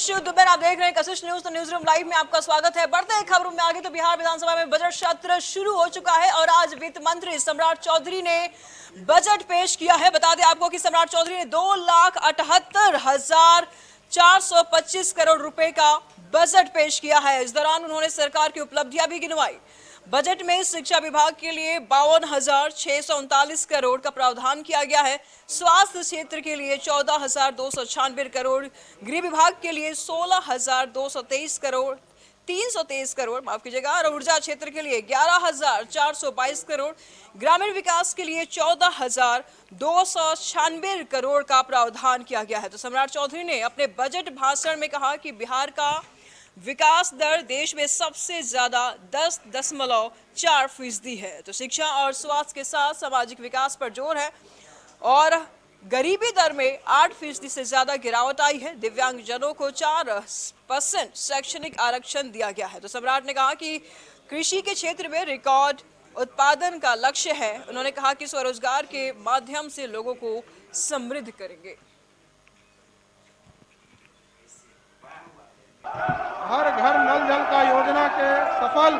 कशिश दुबे, आप देख रहे हैं कशिश न्यूज। तो न्यूज रूम लाइव में आपका स्वागत है। बढ़ते हैं खबरों में आगे। तो बिहार विधानसभा में बजट सत्र शुरू हो चुका है और आज वित्त मंत्री सम्राट चौधरी ने बजट पेश किया है। बता दें आपको कि सम्राट चौधरी ने 2,78,425 करोड़ रुपए का बजट पेश किया है। इस दौरान उन्होंने सरकार की उपलब्धियां भी गिनवाई। बजट में शिक्षा विभाग के लिए 52,639 करोड़ का प्रावधान किया गया है। स्वास्थ्य क्षेत्र के लिए 14,296 करोड़, गृह विभाग के लिए 16,223 करोड़ 323 करोड़ माफ कीजिएगा, और ऊर्जा क्षेत्र के लिए 11,422 करोड़, ग्रामीण विकास के लिए 14,296 करोड़ का प्रावधान किया गया है। तो सम्राट चौधरी ने अपने बजट भाषण में कहा कि बिहार का विकास दर देश में सबसे ज्यादा 10.4% है। तो शिक्षा और स्वास्थ्य के साथ सामाजिक विकास पर जोर है और गरीबी दर में 8% से ज्यादा गिरावट आई है। दिव्यांगजनों को 4% शैक्षणिक आरक्षण दिया गया है। तो सम्राट ने कहा कि कृषि के क्षेत्र में रिकॉर्ड उत्पादन का लक्ष्य है। उन्होंने कहा कि स्वरोजगार के माध्यम से लोगों को समृद्ध करेंगे। हर घर नल जल का योजना के सफल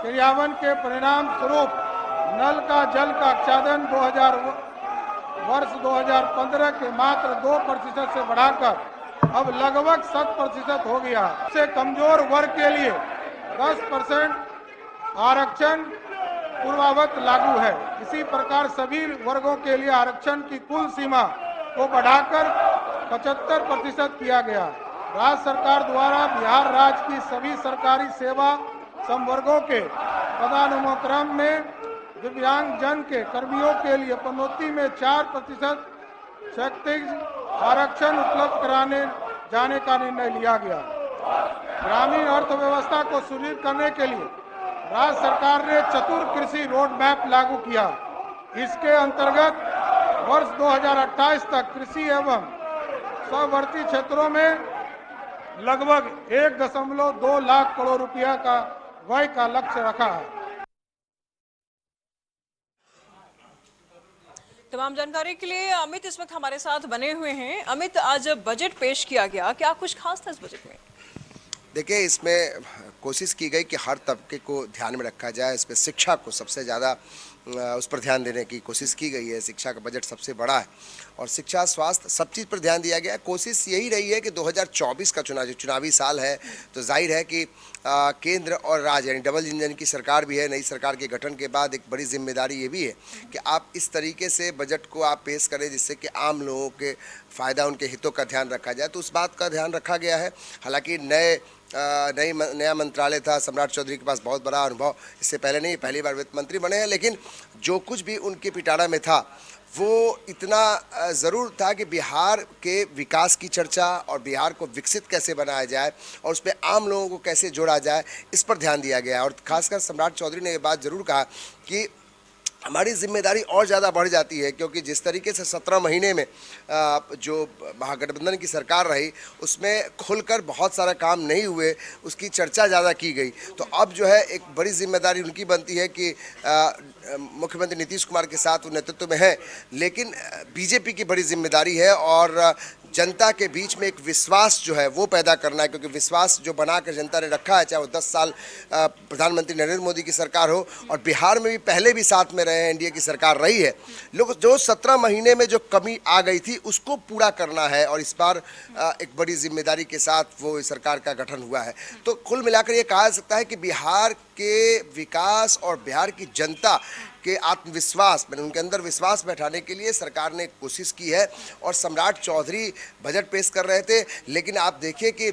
क्रियान्वयन के परिणाम स्वरूप नल का जल का आच्छादन वर्ष 2015 के मात्र 2% से बढ़ाकर अब लगभग 7% हो गया। से कमजोर वर्ग के लिए 10% आरक्षण पूर्वावत लागू है। इसी प्रकार सभी वर्गों के लिए आरक्षण की कुल सीमा को बढ़ाकर 75% किया गया। राज्य सरकार द्वारा बिहार राज्य की सभी सरकारी सेवा संवर्गों के पदानुक्रम में दिव्यांग जन के कर्मियों के लिए पदोन्नति में 4% शैक्षिक आरक्षण उपलब्ध कराने जाने का निर्णय लिया गया। ग्रामीण अर्थव्यवस्था को सुदृढ़ करने के लिए राज्य सरकार ने चतुर कृषि रोड मैप लागू किया। इसके अंतर्गत वर्ष 2028 तक कृषि एवं सवर्ती क्षेत्रों में लगभग 1.2 लाख करोड़ रुपया का व्यय का लक्ष्य रखा है। तमाम जानकारी के लिए अमित इस वक्त हमारे साथ बने हुए हैं। अमित, आज बजट पेश किया गया, क्या कुछ खास था इस बजट में? देखिए, इसमें कोशिश की गई कि हर तबके को ध्यान में रखा जाए। इसमें शिक्षा को सबसे ज़्यादा उस पर ध्यान देने की कोशिश की गई है। शिक्षा का बजट सबसे बड़ा है और शिक्षा, स्वास्थ्य, सब चीज़ पर ध्यान दिया गया है। कोशिश यही रही है कि 2024 का चुनावी साल है, तो जाहिर है कि केंद्र और राज्य यानी डबल इंजन की सरकार भी है। नई सरकार के गठन के बाद एक बड़ी जिम्मेदारी ये भी है कि आप इस तरीके से बजट को आप पेश करें जिससे कि आम लोगों के फ़ायदा, उनके हितों का ध्यान रखा जाए। तो उस बात का ध्यान रखा गया है। हालांकि नया मंत्रालय था, सम्राट चौधरी के पास बहुत बड़ा अनुभव, इससे पहले नहीं, पहली बार वित्त मंत्री बने हैं, लेकिन जो कुछ भी उनके पिटारा में था वो इतना ज़रूर था कि बिहार के विकास की चर्चा और बिहार को विकसित कैसे बनाया जाए और उसमें आम लोगों को कैसे जोड़ा जाए, इस पर ध्यान दिया गया। और खासकर सम्राट चौधरी ने ये बात ज़रूर कहा कि हमारी जिम्मेदारी और ज़्यादा बढ़ जाती है, क्योंकि जिस तरीके से 17 महीने में जो महागठबंधन की सरकार रही उसमें खुलकर बहुत सारा काम नहीं हुए, उसकी चर्चा ज़्यादा की गई। तो अब जो है एक बड़ी जिम्मेदारी उनकी बनती है कि मुख्यमंत्री नीतीश कुमार के साथ वो नेतृत्व में है, लेकिन बीजेपी की बड़ी जिम्मेदारी है और जनता के बीच में एक विश्वास जो है वो पैदा करना है। क्योंकि विश्वास जो बनाकर जनता ने रखा है, चाहे वो 10 साल प्रधानमंत्री नरेंद्र मोदी की सरकार हो और बिहार में भी पहले भी साथ में रहे हैं, एनडीए की सरकार रही है, लोग जो 17 महीने में जो कमी आ गई थी उसको पूरा करना है और इस बार एक बड़ी जिम्मेदारी के साथ वो सरकार का गठन हुआ है। तो कुल मिलाकर ये कहा जा सकता है कि बिहार के विकास और बिहार की जनता के आत्मविश्वास, मैंने उनके अंदर विश्वास बैठाने के लिए सरकार ने कोशिश की है। और सम्राट चौधरी बजट पेश कर रहे थे, लेकिन आप देखिए कि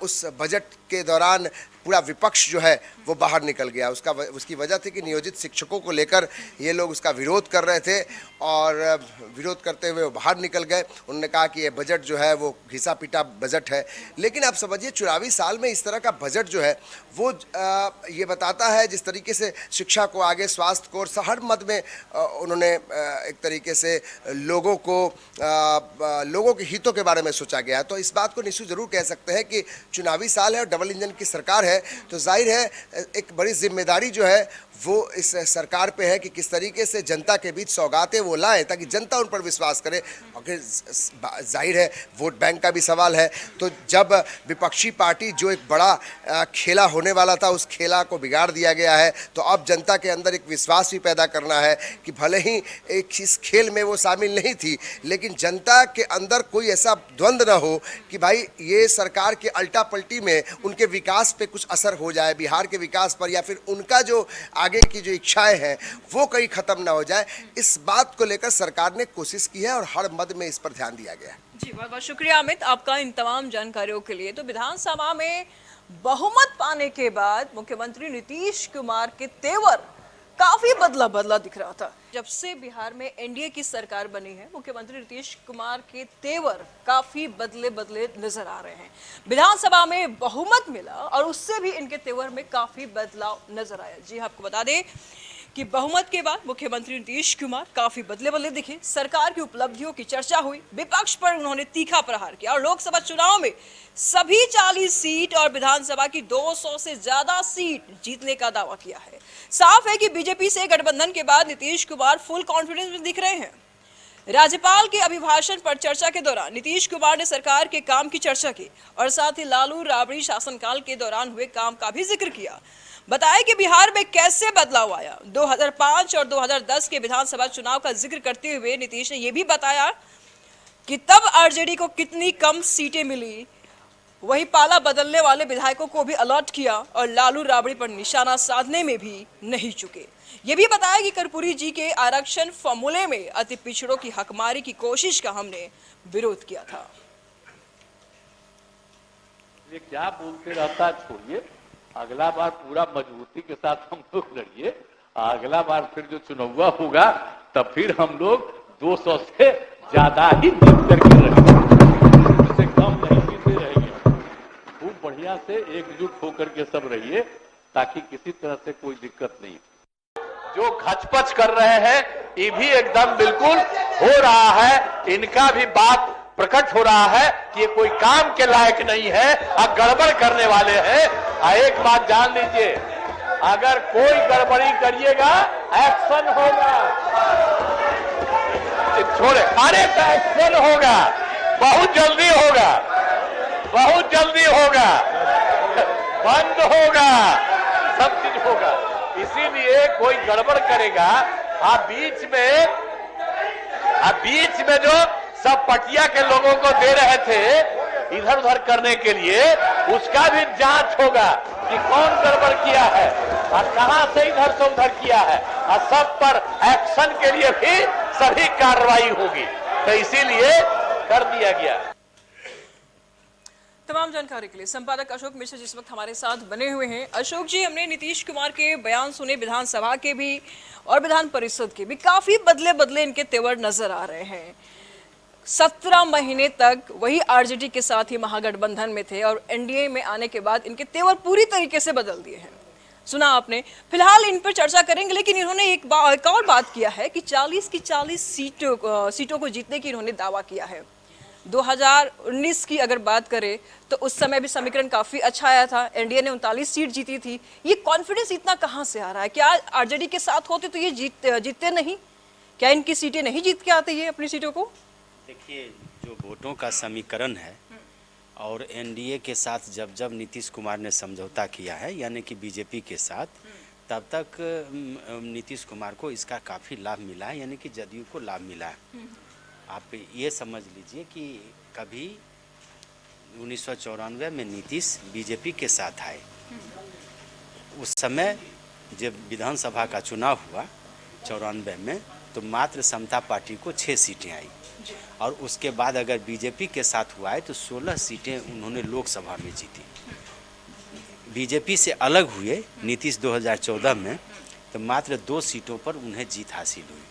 उस बजट के दौरान पूरा विपक्ष जो है वो बाहर निकल गया। उसकी वजह थी कि नियोजित शिक्षकों को लेकर ये लोग उसका विरोध कर रहे थे और विरोध करते हुए वो बाहर निकल गए। उन्होंने कहा कि ये बजट जो है वो घिसा पिटा बजट है। लेकिन आप समझिए, चुनावी साल में इस तरह का बजट जो है वो ये बताता है, जिस तरीके से शिक्षा को आगे, स्वास्थ्य को, और हर मद में उन्होंने एक तरीके से लोगों के हितों के बारे में सोचा गया। तो इस बात को निश्चित जरूर कह सकते हैं कि चुनावी साल है और डबल इंजन की सरकार है, तो जाहिर है एक बड़ी जिम्मेदारी जो है वो इस सरकार पे है कि किस तरीके से जनता के बीच सौगातें वो लाएं ताकि जनता उन पर विश्वास करे। और जाहिर है वोट बैंक का भी सवाल है, तो जब विपक्षी पार्टी जो एक बड़ा खेला होने वाला था उस खेला को बिगाड़ दिया गया है, तो अब जनता के अंदर एक विश्वास भी पैदा करना है कि भले ही एक इस खेल में वो शामिल नहीं थी, लेकिन जनता के अंदर कोई ऐसा द्वंद्व न हो कि भाई ये सरकार के अल्टा पलटी में उनके विकास पे कुछ असर हो जाए, बिहार के विकास पर, या फिर उनका जो आगे की जो इच्छाएं हैं वो कहीं खत्म ना हो जाए। इस बात को लेकर सरकार ने कोशिश की है और हर मद में इस पर ध्यान दिया गया है। जी बहुत बहुत शुक्रिया अमित आपका इन तमाम जानकारियों के लिए। तो विधानसभा में बहुमत पाने के बाद मुख्यमंत्री नीतीश कुमार के तेवर काफी बदला बदला दिख रहा था। जब से बिहार में एनडीए की सरकार बनी है, मुख्यमंत्री नीतीश कुमार के तेवर काफी बदले बदले नजर आ रहे हैं। विधानसभा में बहुमत मिला और उससे भी इनके तेवर में काफी बदलाव नजर आया। जी आपको बता दें कि बहुमत के बाद मुख्यमंत्री नीतीश कुमार काफी बदले बदले दिखे। सरकार की उपलब्धियों की चर्चा हुई, विपक्ष पर उन्होंने तीखा प्रहार किया और लोकसभा चुनाव में सभी 40 सीट और विधानसभा की 200 से ज्यादा सीट जीतने का दावा किया है। साफ है कि बीजेपी से गठबंधन के बाद नीतीश कुमार फुल कॉन्फिडेंस में दिख रहे हैं। राज्यपाल के अभिभाषण पर चर्चा के दौरान नीतीश कुमार ने सरकार के काम की चर्चा की और साथ ही लालू राबड़ी शासनकाल के दौरान हुए काम का भी जिक्र किया। बताया कि बिहार में कैसे बदलाव आया। 2005 और 2010 के विधानसभा चुनाव का जिक्र करते हुए नीतीश ने यह भी बताया कि तब आरजेडी को कितनी कम सीटें मिली। वही पाला बदलने वाले विधायकों को भी अलर्ट किया और लालू राबड़ी पर निशाना साधने में भी नहीं चुके। ये भी बताया कि कर्पूरी जी के आरक्षण फॉर्मूले में अति पिछड़ों की हकमारी की कोशिश का हमने विरोध किया था। ये क्या बोलते रहता, छोड़िए, अगला बार पूरा मजबूती के साथ हम लोग लड़िए। अगला बार फिर जो चुनाव होगा तब फिर हम लोग 200 से ज्यादा ही जीत करके रहेंगे, उससे कम नहीं जीते रहेंगे। खूब बढ़िया से एकजुट होकर के सब रहिए ताकि किसी तरह से कोई दिक्कत नहीं। जो घचपच कर रहे हैं ये भी एकदम बिल्कुल हो रहा है, इनका भी बात प्रकट हो रहा है कि ये कोई काम के लायक नहीं है और गड़बड़ करने वाले हैं। एक बात जान लीजिए, अगर कोई गड़बड़ी करिएगा एक्शन होगा, छोड़े अरे एक्शन होगा, बहुत जल्दी होगा, बहुत जल्दी होगा, बंद होगा, सब चीज होगा। इसीलिए कोई गड़बड़ करेगा बीच में जो सब पटिया के लोगों को दे रहे थे इधर उधर करने के लिए, उसका भी जांच होगा कि कौन गड़बड़ किया है और कहां से इधर से उधर किया है, और सब पर एक्शन के लिए भी सभी कार्रवाई होगी। तो इसीलिए कर दिया गया। तमाम जानकारी के लिए संपादक अशोक मिश्र जिस वक्त हमारे साथ बने हुए हैं। अशोक जी, हमने नीतीश कुमार के बयान सुने, विधानसभा के भी और विधान परिषद के भी, काफी बदले बदले इनके तेवर नजर आ रहे हैं। 17 महीने तक वही आरजेडी के साथ ही महागठबंधन में थे और एनडीए में आने के बाद इनके तेवर पूरी तरीके से बदल दिए हैं। सुना आपने। फिलहाल इन पर चर्चा करेंगे, लेकिन इन्होंने एक और बात किया है कि 40 की 40 सीटों को जीतने की इन्होंने दावा किया है। 2019 की अगर बात करें तो उस समय भी समीकरण काफी अच्छा आया था, एनडीए ने 39 सीट जीती थी। ये कॉन्फिडेंस इतना कहां से आ रहा है? क्या आरजेडी के साथ होते तो ये जीतते नहीं? क्या इनकी सीटें नहीं जीत के आते ये अपनी सीटों को? देखिए, जो वोटों का समीकरण है और एनडीए के साथ जब जब नीतीश कुमार ने समझौता किया है, यानी कि बीजेपी के साथ, तब तक नीतीश कुमार को इसका काफ़ी लाभ मिला है, यानी कि जदयू को लाभ मिला है। आप ये समझ लीजिए कि कभी 1994 में नीतीश बीजेपी के साथ आए, उस समय जब विधानसभा का चुनाव हुआ 94 में, तो मात्र समता पार्टी को 6 सीटें आई और उसके बाद अगर बीजेपी के साथ हुआ है तो 16 सीटें उन्होंने लोकसभा में जीती। बीजेपी से अलग हुए नीतीश 2014 में, तो मात्र 2 सीटों पर उन्हें जीत हासिल हुई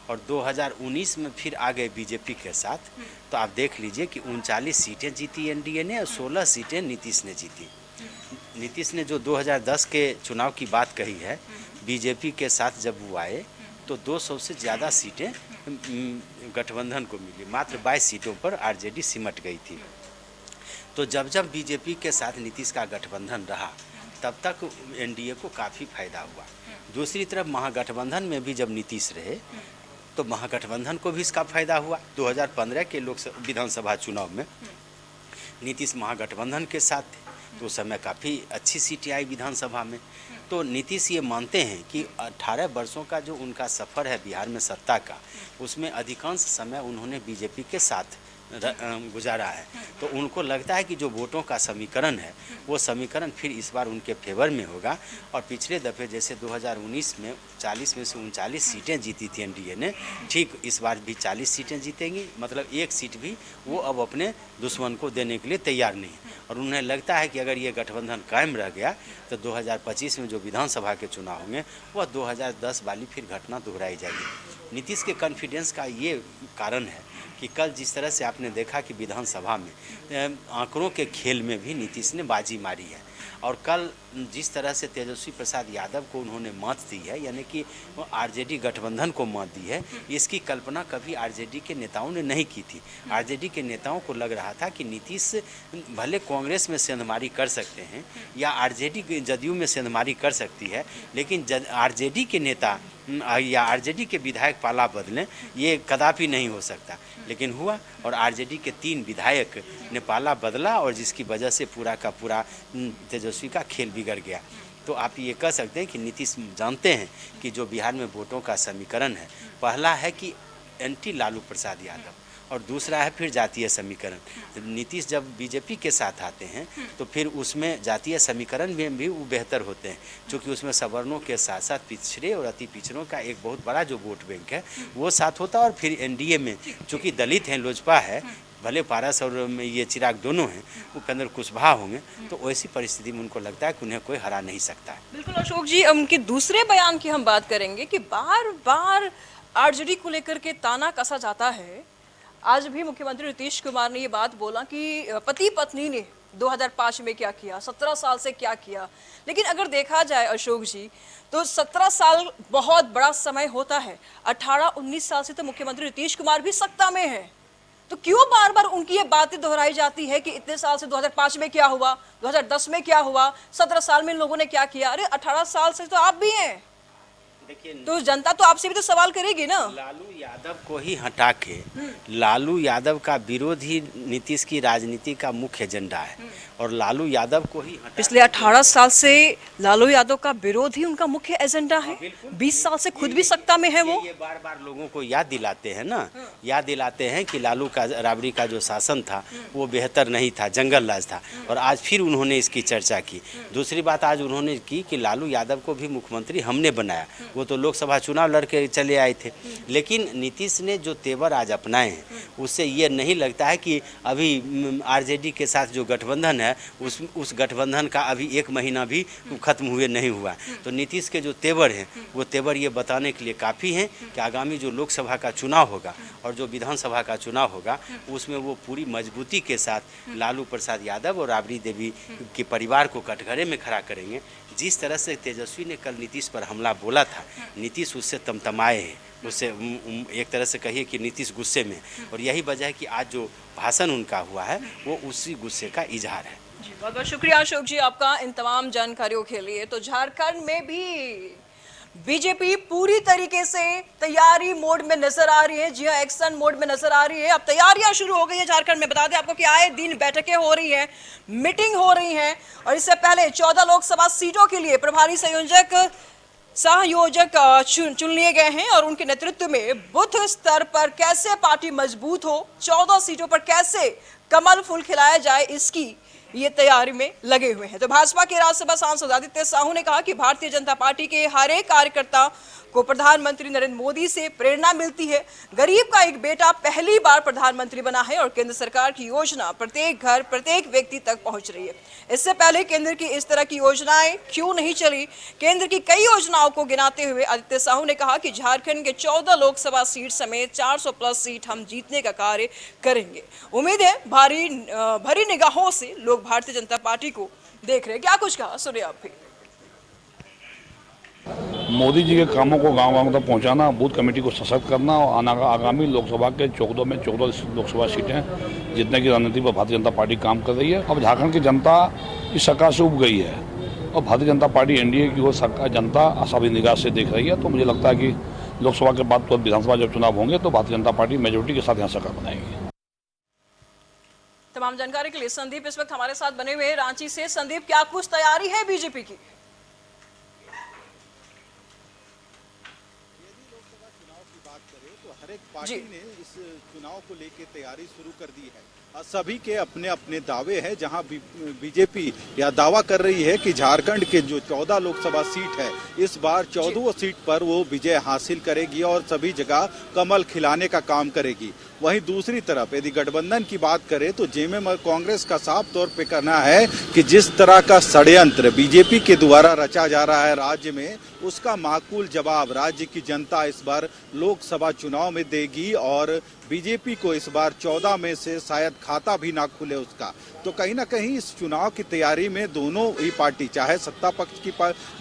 और 2019 में फिर आ गए बीजेपी के साथ, तो आप देख लीजिए कि 39 सीटें जीती एनडीए ने और 16 सीटें नीतीश ने जीती। नीतीश ने जो 2010 के चुनाव की बात कही है, बीजेपी के साथ जब वो आए तो 200 से ज़्यादा सीटें गठबंधन को मिली, मात्र 22 सीटों पर आरजेडी सिमट गई थी। तो जब जब बीजेपी के साथ नीतीश का गठबंधन रहा, तब तक एनडीए को काफ़ी फायदा हुआ दूसरी तरफ महागठबंधन में भी जब नीतीश रहे तो महागठबंधन को भी इसका फायदा हुआ। 2015 के विधानसभा चुनाव में नीतीश महागठबंधन के साथ थे तो उस समय काफ़ी अच्छी सीटें आई विधानसभा में। तो नीतीश ये मानते हैं कि 18 वर्षों का जो उनका सफ़र है बिहार में सत्ता का, उसमें अधिकांश समय उन्होंने बीजेपी के साथ गुजारा है। तो उनको लगता है कि जो वोटों का समीकरण है वो समीकरण फिर इस बार उनके फेवर में होगा। और पिछले दफ़े जैसे 2019 में 40 में से 39 सीटें जीती थी एनडीए ने, ठीक इस बार भी 40 सीटें जीतेंगी। मतलब एक सीट भी वो अब अपने दुश्मन को देने के लिए तैयार नहीं। और उन्हें लगता है कि अगर ये गठबंधन कायम रह गया तो 2025 में जो विधानसभा के चुनाव होंगे वह 2010 वाली फिर घटना दोहराई जाएगी। नीतीश के कॉन्फिडेंस का ये कारण है कि कल जिस तरह से आपने देखा कि विधानसभा में आंकड़ों के खेल में भी नीतीश ने बाजी मारी है। और कल जिस तरह से तेजस्वी प्रसाद यादव को उन्होंने मत दी है, यानी कि आरजेडी गठबंधन को मत दी है, इसकी कल्पना कभी आरजेडी के नेताओं ने नहीं की थी। आरजेडी के नेताओं को लग रहा था कि नीतीश भले कांग्रेस में सेंधमारी कर सकते हैं या आरजेडी जदयू में सेंधमारी कर सकती है, लेकिन आरजेडी के नेता या आरजेडी के विधायक पाला बदलें ये कदापि नहीं हो सकता। लेकिन हुआ और आरजेडी के 3 विधायक ने पाला बदला और जिसकी वजह से पूरा का पूरा तेजस्वी का खेल बिगड़ गया। तो आप ये कह सकते हैं कि नीतीश जानते हैं कि जो बिहार में वोटों का समीकरण है, पहला है कि एंटी लालू प्रसाद यादव और दूसरा है फिर जातीय समीकरण। नीतीश जब बीजेपी के साथ आते हैं तो फिर उसमें जातीय समीकरण में भी वो बेहतर होते हैं, क्योंकि उसमें सवर्णों के साथ साथ पिछड़े और अति पिछड़ों का एक बहुत बड़ा जो वोट बैंक है वो साथ होता है। और फिर एनडीए में चूँकि दलित हैं, लोजपा है, भले पारस और ये चिराग दोनों हैं, उपेंद्र कुशवाहा होंगे, तो वैसी परिस्थिति में उनको लगता है कि उन्हें कोई हरा नहीं सकता है। बिल्कुल अशोक जी, उनके दूसरे बयान की हम बात करेंगे कि बार बार आरजेडी को लेकर के ताना कसा जाता है। आज भी मुख्यमंत्री नीतीश कुमार ने ये बात बोला कि पति पत्नी ने 2005 में क्या किया, 17 साल से क्या किया। लेकिन अगर देखा जाए अशोक जी तो 17 साल बहुत बड़ा समय होता है। 18-19 साल से तो मुख्यमंत्री नीतीश कुमार भी सत्ता में है, तो क्यों बार बार उनकी ये बातें दोहराई जाती है कि इतने साल से 2005 में क्या हुआ, 2010 में क्या हुआ, 17 साल में इन लोगों ने क्या किया। अरे 18 साल से तो आप भी हैं, देखिए तो जनता तो आपसे भी तो सवाल करेगी ना। लालू यादव को ही हटा के लालू यादव का विरोध ही नीतीश की राजनीति का मुख्य एजेंडा है और लालू यादव को ही पिछले 18 साल से लालू यादव का विरोध ही उनका मुख्य एजेंडा है। 20 साल से खुद भी सत्ता में है वो। ये बार बार लोगों को याद दिलाते हैं ना, याद दिलाते हैं कि लालू का राबड़ी का जो शासन था वो बेहतर नहीं था, जंगल राज था। और आज फिर उन्होंने इसकी चर्चा की। दूसरी बात आज उन्होंने की कि लालू यादव को भी मुख्यमंत्री हमने बनाया, वो तो लोकसभा चुनाव लड़के चले आए थे। लेकिन नीतीश ने जो तेवर आज अपनाए हैं उससे ये नहीं लगता है कि अभी आरजेडी के साथ जो गठबंधन है उस गठबंधन का अभी 1 महीना भी खत्म हुए नहीं हुआ। तो नीतीश के जो तेवर हैं वो तेवर ये बताने के लिए काफ़ी हैं कि आगामी जो लोकसभा का चुनाव होगा और जो विधानसभा का चुनाव होगा उसमें वो पूरी मजबूती के साथ लालू प्रसाद यादव और राबड़ी देवी के परिवार को कटघरे में खड़ा करेंगे। जिस तरह से तेजस्वी ने कल नीतीश पर हमला बोला था, नीतीश उससे तमतमाए हैं, उससे एक तरह से कहिए कि नीतीश गुस्से में। और यही वजह है कि आज जो भाषण उनका हुआ है वो उसी गुस्से का इजहार है। बहुत बहुत शुक्रिया अशोक जी आपका इन तमाम जानकारियों के लिए। तो झारखंड में भी बीजेपी पूरी तरीके से तैयारी मोड में नजर आ रही है। जी हाँ, एक्शन मोड में नजर आ रही है। अब तैयारियां शुरू हो गई है झारखंड में। बता दें आपको कि आए दिन बैठकें हो रही हैं, मीटिंग हो रही हैं और इससे पहले 14 लोकसभा सीटों के लिए प्रभारी सहयोजक चुन लिए गए हैं और उनके नेतृत्व में बूथ स्तर पर कैसे पार्टी मजबूत हो, 14 सीटों पर कैसे कमल फूल खिलाया जाए, इसकी ये तैयारी में लगे हुए हैं। तो भाजपा के राज्यसभा सांसद आदित्य साहू ने कहा कि भारतीय जनता पार्टी के हर एक कार्यकर्ता को प्रधानमंत्री नरेंद्र मोदी से प्रेरणा मिलती है। गरीब का एक बेटा पहली बार प्रधानमंत्री बना है और केंद्र सरकार की योजना प्रत्येक घर, प्रत्येक व्यक्ति तक पहुंच रही है। इससे पहले केंद्र की इस तरह की योजनाएं क्यों नहीं चली? केंद्र की कई योजनाओं को गिनाते हुए आदित्य साहू ने कहा कि झारखंड के 14 लोकसभा सीट समेत 400 प्लस सीट हम जीतने का कार्य करेंगे। उम्मीद है भरी निगाहों से लोग भारतीय जनता पार्टी को देख रहे हैं। क्या कुछ कहा, सुनिए आप भी। मोदी जी के कामों को गांव-गांव तक पहुंचाना, बूथ कमेटी को सशक्त करना और आगामी लोकसभा के 14 लोकसभा सीटें जीतने की रणनीति पर भारतीय जनता पार्टी काम कर रही है। अब झारखंड की जनता इस सरकार से उब गई है और भारतीय जनता पार्टी एनडीए की ओर सरकार जनता आशावादी निगाह से देख रही है। तो मुझे लगता है कि लोकसभा के बाद तो विधानसभा जब चुनाव होंगे तो भारतीय जनता पार्टी मेजोरिटी के साथ यहाँ सरकार बनाएगी। तमाम जानकारी के लिए संदीप इस वक्त हमारे साथ बने हुए हैं रांची से। संदीप, क्या कुछ तैयारी है बीजेपी की? हर एक पार्टी ने इस चुनाव को लेकर तैयारी शुरू कर दी है। सभी के अपने अपने दावे हैं। जहां बीजेपी यह दावा कर रही है कि झारखंड के जो 14 लोकसभा सीट है, इस बार 14 सीट पर वो विजय हासिल करेगी और सभी जगह कमल खिलाने का काम करेगी। वहीं दूसरी तरफ यदि गठबंधन की बात करें तो जेएमएम और कांग्रेस का साफ तौर पे कहना है कि जिस तरह का षड्यंत्र बीजेपी के द्वारा रचा जा रहा है राज्य में, उसका माकूल जवाब राज्य की जनता इस बार लोकसभा चुनाव में देगी और बीजेपी को इस बार 14 में से शायद खाता भी ना खुले उसका। तो कहीं ना कहीं इस चुनाव की तैयारी में दोनों ही पार्टी, चाहे सत्ता पक्ष की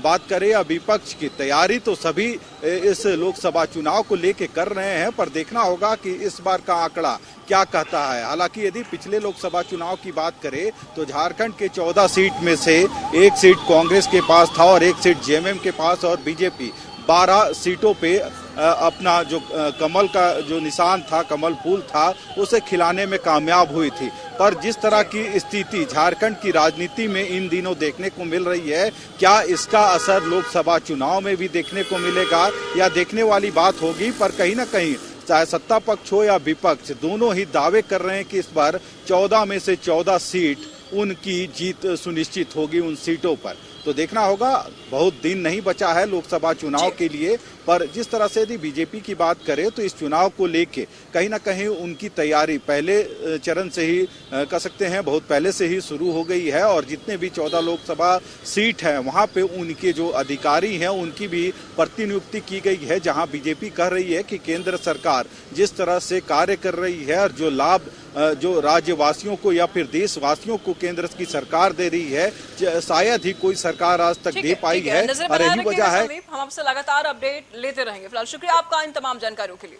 बात करें या विपक्ष की, तैयारी तो सभी इस लोकसभा चुनाव को लेके कर रहे हैं। पर देखना होगा कि इस बार का आंकड़ा क्या कहता है। हालांकि यदि पिछले लोकसभा चुनाव की बात करें तो झारखंड के 14 सीट में से एक सीट कांग्रेस के पास था और एक सीट जेएमएम के पास, और बीजेपी 12 सीटों पे अपना जो कमल का जो निशान था, कमल फूल था, उसे खिलाने में कामयाब हुई थी। पर जिस तरह की स्थिति झारखंड की राजनीति में इन दिनों देखने को मिल रही है, क्या इसका असर लोकसभा चुनाव में भी देखने को मिलेगा या देखने वाली बात होगी। पर कहीं ना कहीं चाहे सत्ता पक्ष हो या विपक्ष, दोनों ही दावे कर रहे हैं कि इस बार 14 में से 14 सीट उनकी जीत सुनिश्चित होगी उन सीटों पर। तो देखना होगा, बहुत दिन नहीं बचा है लोकसभा चुनाव के लिए। पर जिस तरह से यदि बीजेपी की बात करें तो इस चुनाव को लेके कहीं ना कहीं उनकी तैयारी पहले चरण से ही कह सकते हैं, बहुत पहले से ही शुरू हो गई है। और जितने भी 14 लोकसभा सीट हैं वहां पे उनके जो अधिकारी हैं उनकी भी प्रतिनियुक्ति की गई है। जहां बीजेपी कह रही है कि केंद्र सरकार जिस तरह से कार्य कर रही है और जो लाभ जो राज्यवासियों को या फिर देशवासियों को केंद्र की सरकार दे रही है, शायद ही कोई सरकार आज तक दे पाई है। और यही वजह है, हम आपसे लगातार अपडेट लेते रहेंगे। फिलहाल शुक्रिया आपका इन तमाम जानकारियों के लिए।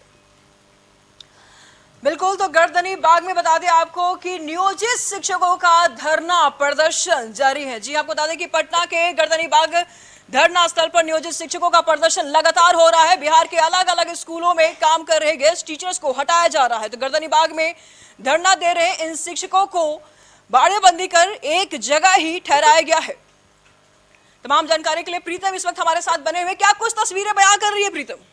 बिल्कुल, तो गर्दनी बाग में बता दें आपको कि नियोजित शिक्षकों का धरना प्रदर्शन जारी है। जी आपको बता दें कि पटना के गर्दनी बाग धरना स्थल पर नियोजित शिक्षकों का प्रदर्शन लगातार हो रहा है। बिहार के अलग अलग स्कूलों में काम कर रहे गेस्ट टीचर्स को हटाया जा रहा है। तो गर्दनी बाग में धरना दे रहे इन शिक्षकों को बाड़ेबंदी कर एक जगह ही ठहराया गया है। तमाम जानकारी के लिए प्रीतम इस वक्त हमारे साथ बने हुए। क्या कुछ तस्वीरें बयां कर रही है प्रीतम?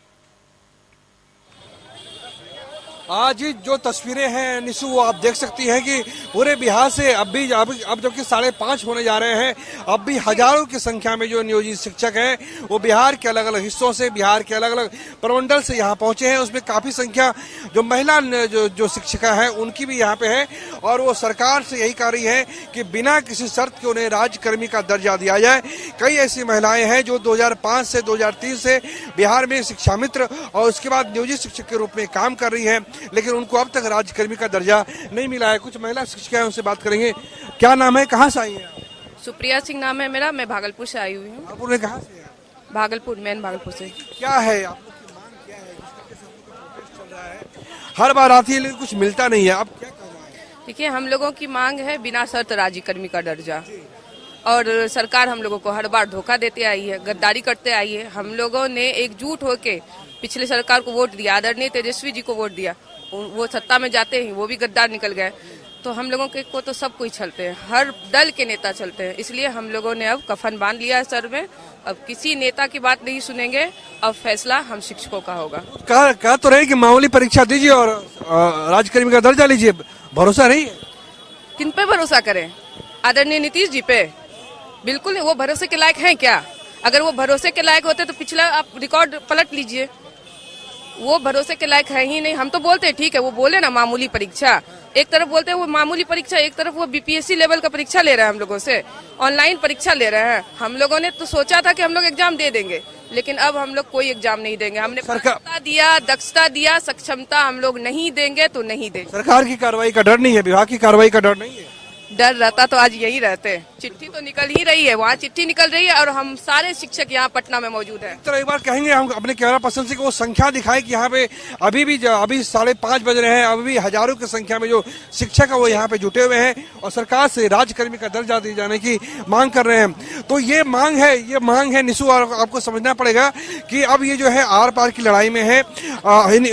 आज जो तस्वीरें हैं निशु, वो आप देख सकती हैं कि पूरे बिहार से अब जबकि 5:30 होने जा रहे हैं, अब भी हजारों की संख्या में जो नियोजित शिक्षक हैं वो बिहार के अलग अलग हिस्सों से, बिहार के अलग अलग प्रमंडल से यहाँ पहुंचे हैं। उसमें काफी संख्या जो महिला जो शिक्षिका है उनकी भी यहाँ पे है। और वो सरकार से यही कह रही है कि बिना किसी शर्त के उन्हें राज्यकर्मी का दर्जा दिया जाए। कई ऐसी महिलाएं हैं जो 2005 से 2003 से बिहार में शिक्षा मित्र और उसके बाद नियोजित शिक्षक के रूप में काम कर रही है, लेकिन उनको अब तक राज्यकर्मी का दर्जा नहीं मिला है। कुछ महिला शिक्षिकाएं उनसे बात करेंगे। क्या नाम है, कहाँ से आई है? सुप्रिया सिंह नाम है मेरा, मैं भागलपुर से आई हुई हूँ। भागलपुर में कहाँ से? भागलपुर, मेन भागलपुर से। क्या है आप लोग की मांग, क्या है? प्रोटेस्ट चल रहा है, हर बार आती है लेकिन कुछ मिलता नहीं है, अब क्या करना है? देखिए, हम लोगों की मांग है बिना शर्त राज्यकर्मी का दर्जा। और सरकार हम लोगों को हर बार धोखा देते आई है, गद्दारी करते आई है। हम लोगों ने एकजुट होकर पिछले सरकार को वोट दिया, आदरणीय तेजस्वी जी को वोट दिया, वो सत्ता में जाते ही वो भी गद्दार निकल गए। तो हम लोगों के को तो सब कोई चलते हैं, हर दल के नेता चलते हैं। इसलिए हम लोगों ने अब कफन बांध लिया है सर में। अब किसी नेता की बात नहीं सुनेंगे, अब फैसला हम शिक्षकों का होगा। कहा तो रहे कि मामूली परीक्षा दीजिए और राज्यकर्मी का दर्जा लीजिए, भरोसा नहीं है? किन पे भरोसा करें? आदरणीय नीतीश जी पे? बिल्कुल, वो भरोसे के लायक हैं क्या? अगर वो भरोसे के लायक होते तो पिछला आप रिकॉर्ड पलट लीजिए। वो भरोसे के लायक है ही नहीं। हम तो बोलते हैं ठीक है, वो बोले ना मामूली परीक्षा, एक तरफ बोलते हैं वो मामूली परीक्षा, एक तरफ वो बीपीएससी लेवल का परीक्षा ले रहे हैं हम लोगों से, ऑनलाइन परीक्षा ले रहे हैं। हम लोगों ने तो सोचा था कि हम लोग एग्जाम दे देंगे, लेकिन अब हम लोग कोई एग्जाम नहीं देंगे। हमने पात्रता दिया, दक्षता दिया, सक्षमता हम लोग नहीं देंगे तो नहीं देंगे। सरकार की कार्रवाई का डर नहीं है, विभाग की कार्रवाई का डर नहीं है? डर रहता तो आज यही रहते। चिट्ठी तो निकल ही रही है, वहाँ चिट्ठी निकल रही है और हम सारे शिक्षक यहाँ पटना में मौजूद हैं। तो एक बार कहेंगे हम अपने कैमरा पर्सन से कि वो संख्या दिखाए कि यहाँ पे अभी 5:30 बज रहे हैं, अभी भी हजारों की संख्या में जो शिक्षक है वो यहाँ पे जुटे हुए हैं और सरकार से राज्यकर्मी का दर्जा दिए जाने की मांग कर रहे हैं। तो ये मांग है निशु, और आपको समझना पड़ेगा कि अब ये जो है आर पार की लड़ाई में है।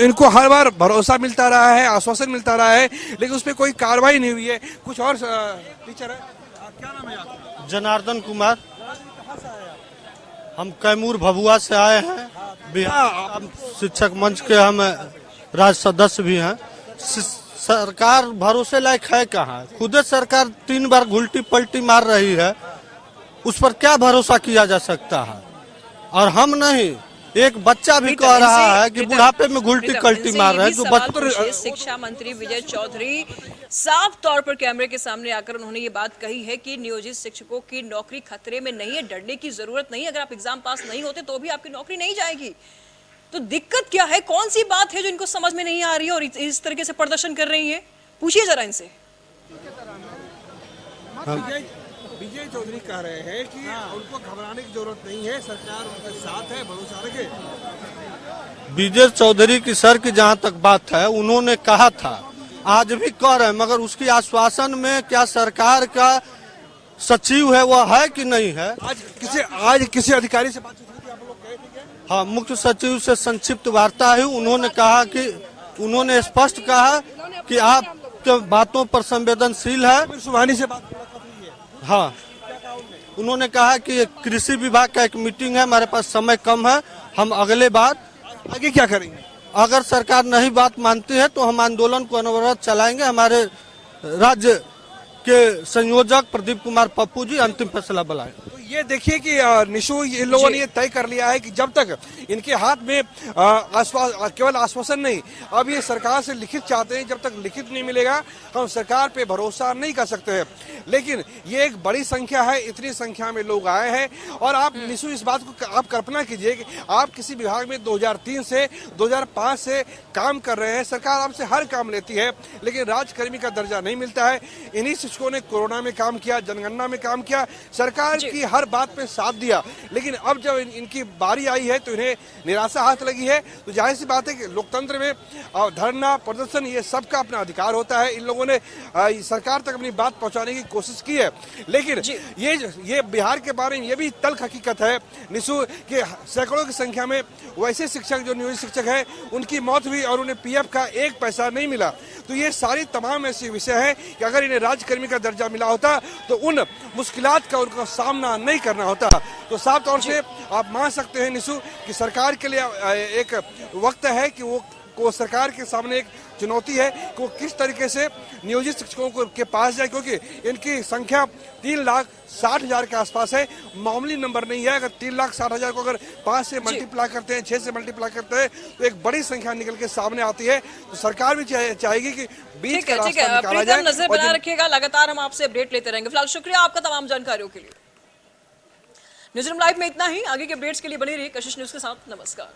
इनको हर बार भरोसा मिलता रहा है, आश्वासन मिलता रहा है, लेकिन उस पर कोई कार्रवाई नहीं हुई है। कुछ और टीचर है, क्या नाम है आपका? जनार्दन कुमार। हम कैमूर भभुआ से आए हैं, बिहार शिक्षक मंच के हम राज्य सदस्य भी हैं। सरकार भरोसे लायक है कहाँ? खुद सरकार 3 बार उल्टी पलटी मार रही है, उस पर क्या भरोसा किया जा सकता है? और हम नहीं, एक बच्चा भी कह रहा है कि बुढ़ापे में उल्टी कल्टी मार रहे हैं। जो बच्चे, शिक्षा मंत्री विजय चौधरी साफ तौर पर कैमरे के सामने आकर उन्होंने ये बात कही है कि नियोजित शिक्षकों की नौकरी खतरे में नहीं है, डरने की जरूरत नहीं है। अगर आप एग्जाम पास नहीं होते तो भी आपकी नौकरी नहीं जाएगी। तो दिक्कत क्या है, कौन सी बात है जो इनको समझ में नहीं आ रही है और इस तरीके से प्रदर्शन कर रही है? पूछिए जरा इनसे। विजय चौधरी कह रहे हैं कि उनको घबराने की जरूरत नहीं है, सरकार उनके साथ है, भरोसा रखे। विजय चौधरी की सर की जहाँ तक बात है, उन्होंने कहा था, आज भी कह रहे हैं, मगर उसकी आश्वासन में क्या सरकार का सचिव है वो है कि नहीं है? आज किसी अधिकारी से बातचीत हुई थी, आप लोग गए थे क्या? हाँ, मुख्य सचिव से संक्षिप्त वार्ता हुई। उन्होंने कहा कि उन्होंने स्पष्ट कहा कि आपके बातों पर संवेदनशील है। सुहानी से बात? हाँ, उन्होंने कहा कि कृषि विभाग का एक मीटिंग है, हमारे पास समय कम है, हम अगले बार आगे क्या करेंगे? अगर सरकार नहीं बात मानती है तो हम आंदोलन को अनवरत चलाएंगे। हमारे राज्य के संयोजक प्रदीप कुमार पप्पू जी अंतिम फैसला बुलाए। तो ये देखिए कि निशु, इन लोगों ने ये तय कर लिया है कि जब तक इनके हाथ में केवल आश्वासन नहीं, अब ये सरकार से लिखित चाहते हैं, जब तक लिखित नहीं मिलेगा हम सरकार पे भरोसा नहीं कर सकते हैं। लेकिन ये एक बड़ी संख्या है, इतनी संख्या में लोग आए हैं। और आप निशु, इस बात को आप कल्पना कीजिए कि आप किसी विभाग में 2003 से 2005 से काम कर रहे हैं, सरकार आपसे हर काम लेती है, लेकिन राज्यकर्मी का दर्जा नहीं मिलता है। इन्हीं शिक्षकों ने कोरोना में काम किया, जनगणना में काम किया, सरकार की हर बात में साथ दिया, लेकिन अब जब इनकी बारी आई है तो इन्हें निराशा हाथ लगी है। तो जाहिर सी बात है कि लोकतंत्र में धरना प्रदर्शन ये सबका अपना अधिकार होता है। इन लोगों ने सरकार तक अपनी बात पहुंचाने की कोशिश की है, लेकिन ये बिहार के बारे में ये भी तल्ख हकीकत है निशु कि सैकड़ों की संख्या में वैसे शिक्षक जो नियोजित शिक्षक है उनकी मौत हुई और उन्हें पीएफ का 1 पैसा नहीं मिला। तो ये सारी तमाम ऐसे विषय है कि अगर इन्हें राज्यकर्मी का दर्जा मिला होता तो उन मुश्किलात का उनका सामना नहीं करना होता। तो साफ तौर से आप मान सकते हैं निशु कि सरकार के लिए एक वक्त है कि वो सरकार के सामने एक चुनौती है कि वो किस तरीके से नियोजित शिक्षकों के पास जाए, क्योंकि इनकी संख्या 3,60,000 के आसपास है। मामूली नंबर नहीं है। अगर 3,60,000 को अगर 5 से मल्टीप्लाई करते हैं, 6 से मल्टीप्लाई करते हैं तो एक बड़ी संख्या निकल के सामने आती है। तो सरकार भी चाहेगी कि बीच का रास्ता निकाला जाए। नजर बना रखिएगा, लगातार हम आपसे अपडेट लेते रहेंगे। फिलहाल शुक्रिया आपका तमाम जानकारियों के लिए। न्यूज़रूम लाइव में इतना ही। आगे के अपडेट्स के लिए बने रहिए कशिश न्यूज के साथ। नमस्कार।